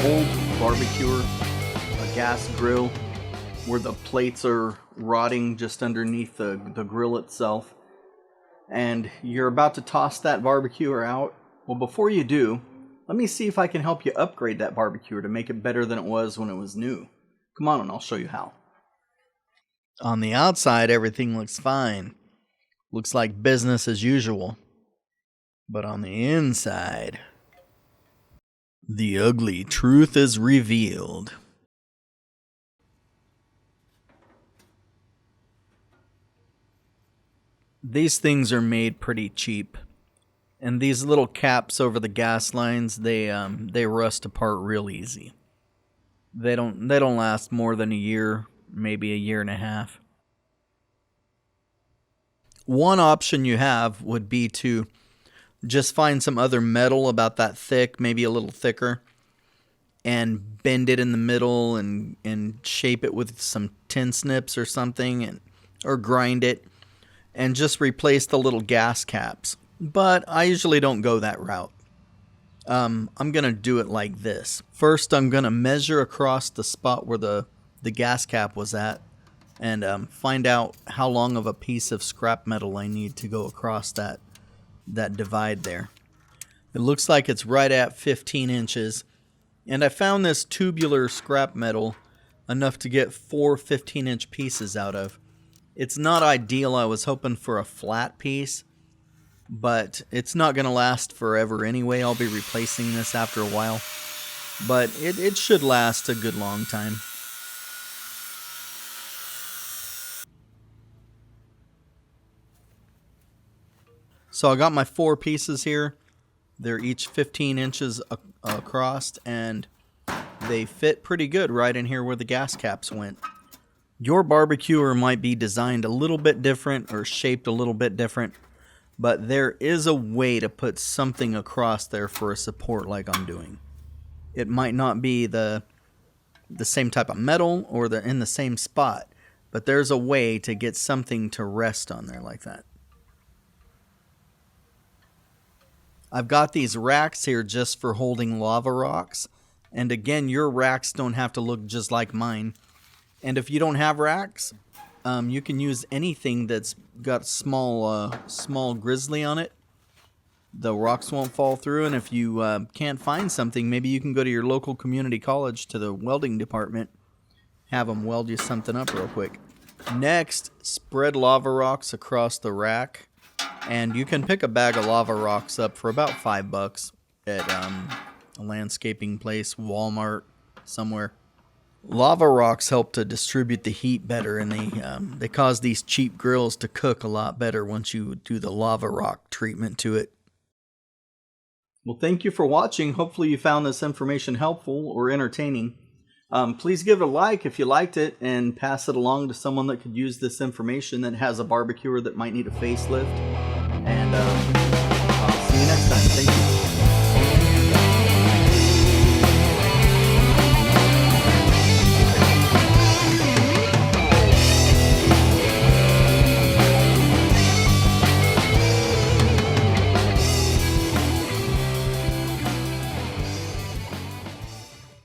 old barbecuer, a gas grill, where the plates are rotting just underneath the grill itself, and you're about to toss that barbecuer out. Well, before you do, let me see if I can help you upgrade that barbecuer to make it better than it was when it was new. Come on and I'll show you how. On the outside, everything looks fine. Looks like business as usual. But on the inside, the ugly truth is revealed. These things are made pretty cheap. And these little caps over the gas lines, they rust apart real easy. They don't last more than a year, maybe a year and a half. One option you have would be to just find some other metal about that thick, maybe a little thicker, and bend it in the middle and shape it with some tin snips or something, or grind it, and just replace the little gas caps. But I usually don't go that route. I'm going to do it like this. First, I'm going to measure across the spot where the gas cap was at, and find out how long of a piece of scrap metal I need to go across that divide there. It looks like it's right at 15 inches, and I found this tubular scrap metal enough to get 4 15-inch pieces out of. It's not ideal. I was hoping for a flat piece, but it's not going to last forever anyway. I'll be replacing this after a while, but it should last a good long time. So I got my 4 pieces here. They're each 15 inches across, and they fit pretty good right in here where the gas caps went. Your barbecuer might be designed a little bit different or shaped a little bit different, but there is a way to put something across there for a support like I'm doing. It might not be the same type of metal or in the same spot, but there's a way to get something to rest on there like that. I've got these racks here just for holding lava rocks. And again, your racks don't have to look just like mine. And if you don't have racks, you can use anything that's got small grizzly on it. The rocks won't fall through. And if you can't find something, maybe you can go to your local community college to the welding department. Have them weld you something up real quick. Next, spread lava rocks across the rack. And you can pick a bag of lava rocks up for about $5 at a landscaping place, Walmart, somewhere. Lava rocks help to distribute the heat better, and they cause these cheap grills to cook a lot better once you do the lava rock treatment to it. Well, thank you for watching. Hopefully you found this information helpful or entertaining. Please give it a like if you liked it, and pass it along to someone that could use this information that has a barbecuer that might need a facelift. And I'll see you next time. Thank you.